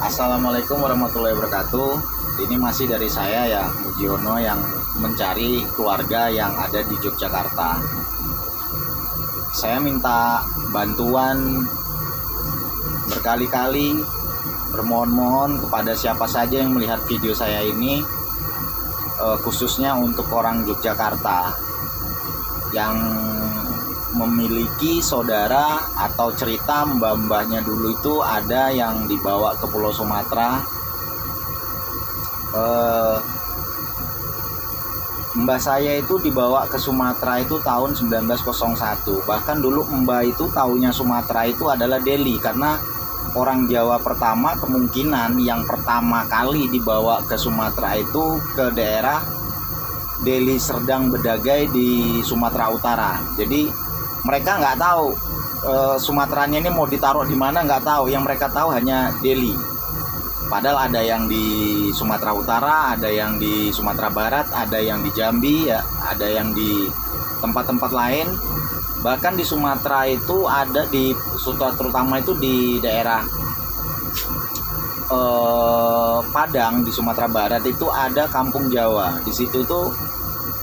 Assalamualaikum warahmatullahi wabarakatuh. Ini masih dari saya ya, Mujiono, yang mencari keluarga yang ada di Yogyakarta. Saya minta bantuan berkali-kali, bermohon-mohon kepada siapa saja yang melihat video saya ini, khususnya untuk orang Yogyakarta yang memiliki saudara atau cerita mbah-mbahnya dulu itu ada yang dibawa ke Pulau Sumatera. Mbah saya itu dibawa ke Sumatera itu tahun 1901. Bahkan dulu mbah itu taunya Sumatera itu adalah Delhi, karena orang Jawa pertama kemungkinan yang pertama kali dibawa ke Sumatera itu ke daerah Deli Serdang Bedagai di Sumatera Utara. Jadi mereka nggak tahu Sumateranya ini mau ditaruh di mana, nggak tahu. Yang mereka tahu hanya Deli. Padahal ada yang di Sumatera Utara, ada yang di Sumatera Barat, ada yang di Jambi, ya, ada yang di tempat-tempat lain. Bahkan di Sumatera itu ada di terutama itu di daerah Padang di Sumatera Barat itu ada kampung Jawa. Di situ tuh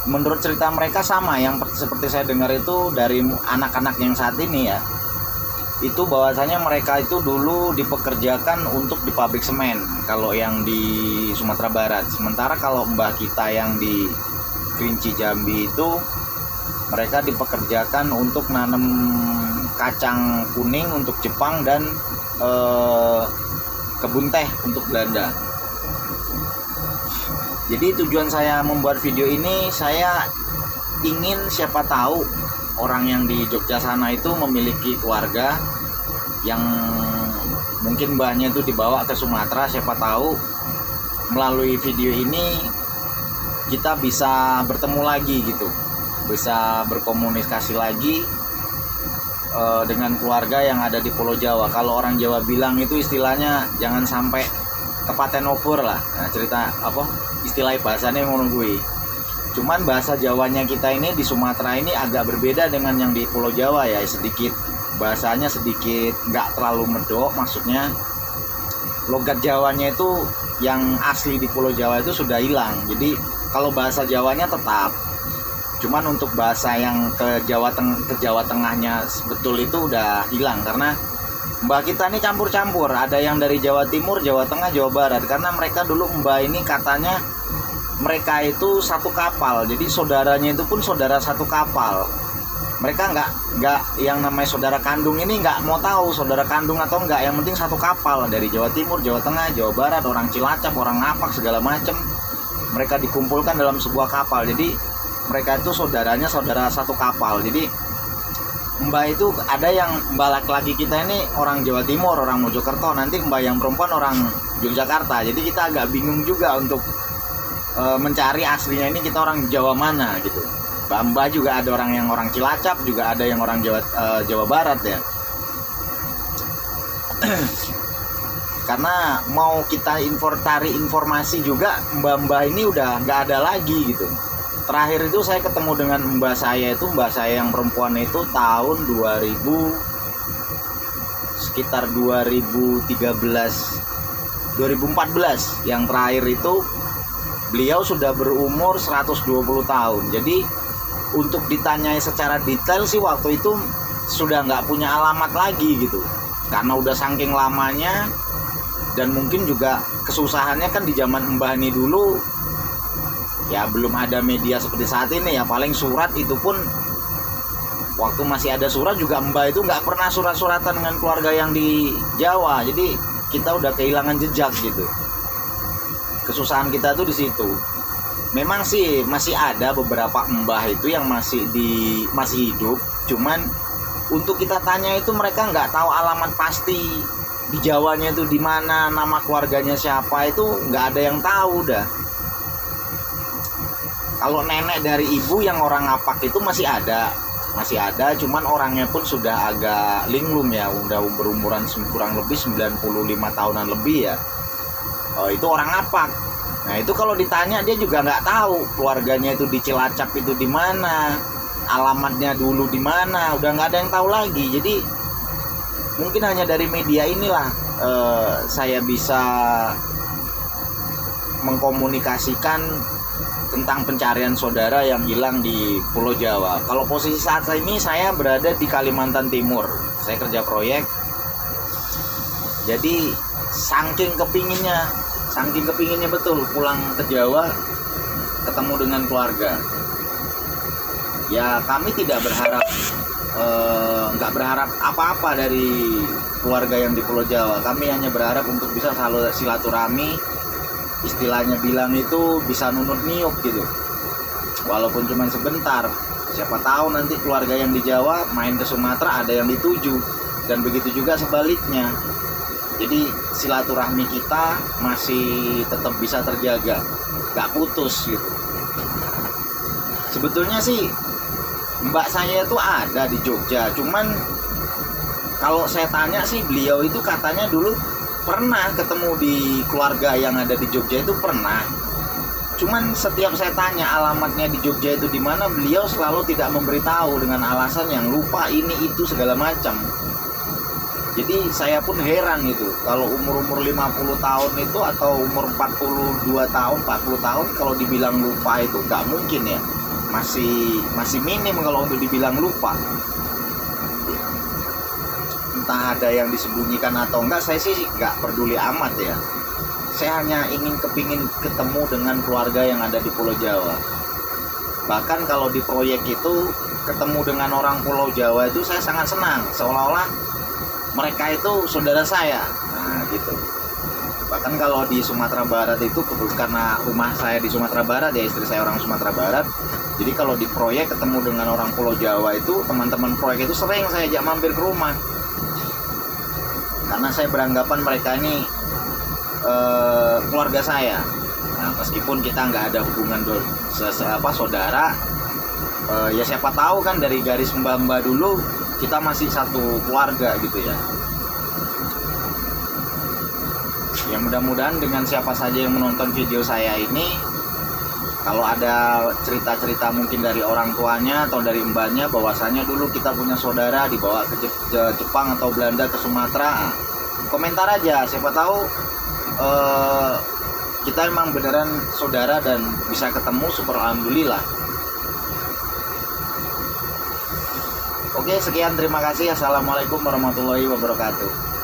menurut cerita mereka sama yang seperti saya dengar itu dari anak-anak yang saat ini ya, itu bahwasanya mereka itu dulu dipekerjakan untuk di pabrik semen kalau yang di Sumatera Barat. Sementara kalau mbah kita yang di Kerinci Jambi itu mereka dipekerjakan untuk nanam kacang kuning untuk Jepang dan kebun teh untuk Belanda. Jadi tujuan saya membuat video ini, saya ingin siapa tahu orang yang di Jogja sana itu memiliki keluarga yang mungkin mbahnya itu dibawa ke Sumatera. Siapa tahu melalui video ini kita bisa bertemu lagi gitu, bisa berkomunikasi lagi dengan keluarga yang ada di Pulau Jawa. Kalau orang Jawa bilang itu istilahnya jangan sampai kepaten obor lah. Nah, cerita apa istilah bahasanya ngono kuwi. Cuman bahasa Jawanya kita ini di Sumatera ini agak berbeda dengan yang di Pulau Jawa ya, sedikit bahasanya sedikit nggak terlalu medok. Maksudnya logat Jawanya itu yang asli di Pulau Jawa itu sudah hilang. Jadi kalau bahasa Jawanya tetap, cuman untuk bahasa yang ke Jawa Tengahnya betul itu udah hilang, karena mbah kita ini campur-campur, ada yang dari Jawa Timur, Jawa Tengah, Jawa Barat. Karena mereka dulu mbah ini katanya mereka itu satu kapal, jadi saudaranya itu pun saudara satu kapal. Mereka nggak yang namanya saudara kandung ini nggak mau tahu saudara kandung atau enggak, yang penting satu kapal dari Jawa Timur, Jawa Tengah, Jawa Barat, orang Cilacap, orang Ngapak segala macam. Mereka dikumpulkan dalam sebuah kapal, jadi mereka itu saudaranya saudara satu kapal. Jadi mbah itu ada yang mbah laki-laki kita ini orang Jawa Timur, orang Mojokerto, nanti mbah yang perempuan orang Yogyakarta. Jadi kita agak bingung juga untuk mencari aslinya ini kita orang Jawa mana gitu. Mbah juga ada orang yang orang Cilacap, juga ada yang orang Jawa Barat ya. Karena mau kita cari informasi juga, mbah-mbah ini udah nggak ada lagi gitu. Terakhir itu saya ketemu dengan mbah saya yang perempuan itu tahun 2000, sekitar 2013 2014. Yang terakhir itu beliau sudah berumur 120 tahun. Jadi untuk ditanyai secara detail sih waktu itu sudah nggak punya alamat lagi gitu, karena udah saking lamanya. Dan mungkin juga kesusahannya kan di zaman mbah ini dulu ya belum ada media seperti saat ini ya, paling surat itu pun waktu masih ada surat juga mbah itu nggak pernah surat-suratan dengan keluarga yang di Jawa. Jadi kita udah kehilangan jejak gitu. Kesusahan kita tuh di situ. Memang sih masih ada beberapa mbah itu yang masih hidup, cuman untuk kita tanya itu mereka nggak tahu alamat pasti di Jawanya itu di mana, nama keluarganya siapa, itu nggak ada yang tahu dah. Kalau nenek dari ibu yang orang Ngapak itu masih ada, cuman orangnya pun sudah agak linglung ya, udah berumuran kurang lebih 95 tahunan lebih ya. Itu orang Ngapak. Nah itu kalau ditanya dia juga nggak tahu keluarganya itu di Cilacap itu di mana, alamatnya dulu di mana, udah nggak ada yang tahu lagi. Jadi mungkin hanya dari media inilah saya bisa mengkomunikasikan tentang pencarian saudara yang hilang di Pulau Jawa. Kalau posisi saat ini saya berada di Kalimantan Timur. Saya kerja proyek. Jadi saking kepinginnya betul pulang ke Jawa, ketemu dengan keluarga. Ya kami tidak berharap, nggak berharap apa-apa dari keluarga yang di Pulau Jawa. Kami hanya berharap untuk bisa selalu silaturahmi, istilahnya bilang itu bisa nunut niup gitu, walaupun cuma sebentar. Siapa tahu nanti keluarga yang di Jawa main ke Sumatera ada yang dituju, dan begitu juga sebaliknya. Jadi silaturahmi kita masih tetap bisa terjaga, gak putus gitu. Sebetulnya sih mbak saya itu ada di Jogja, cuman kalau saya tanya sih beliau itu katanya dulu pernah ketemu di keluarga yang ada di Jogja itu pernah. Cuman setiap saya tanya alamatnya di Jogja itu di mana, beliau selalu tidak memberitahu dengan alasan yang lupa ini itu segala macam. Jadi saya pun heran gitu, kalau umur 50 tahun itu atau umur 42 tahun, 40 tahun kalau dibilang lupa itu nggak mungkin ya. Masih minim kalau untuk dibilang lupa. Entah ada yang disembunyikan atau enggak, saya sih nggak peduli amat ya. Saya hanya kepingin ketemu dengan keluarga yang ada di Pulau Jawa. Bahkan kalau di proyek itu ketemu dengan orang Pulau Jawa itu saya sangat senang, seolah-olah mereka itu saudara saya. Nah gitu. Bahkan kalau di Sumatera Barat itu, karena rumah saya di Sumatera Barat ya, istri saya orang Sumatera Barat, jadi kalau di proyek ketemu dengan orang Pulau Jawa itu, teman-teman proyek itu sering saya ajak mampir ke rumah, karena saya beranggapan mereka ini keluarga saya. Nah, meskipun kita nggak ada hubungan saudara, ya siapa tahu kan dari garis mbah-mbah dulu kita masih satu keluarga gitu ya. Ya mudah-mudahan dengan siapa saja yang menonton video saya ini, kalau ada cerita-cerita mungkin dari orang tuanya atau dari mbaknya bahwasanya dulu kita punya saudara dibawa ke Jepang atau Belanda ke Sumatera, komentar aja, siapa tahu kita emang beneran saudara dan bisa ketemu, super alhamdulillah. Oke, sekian, terima kasih. Assalamualaikum warahmatullahi wabarakatuh.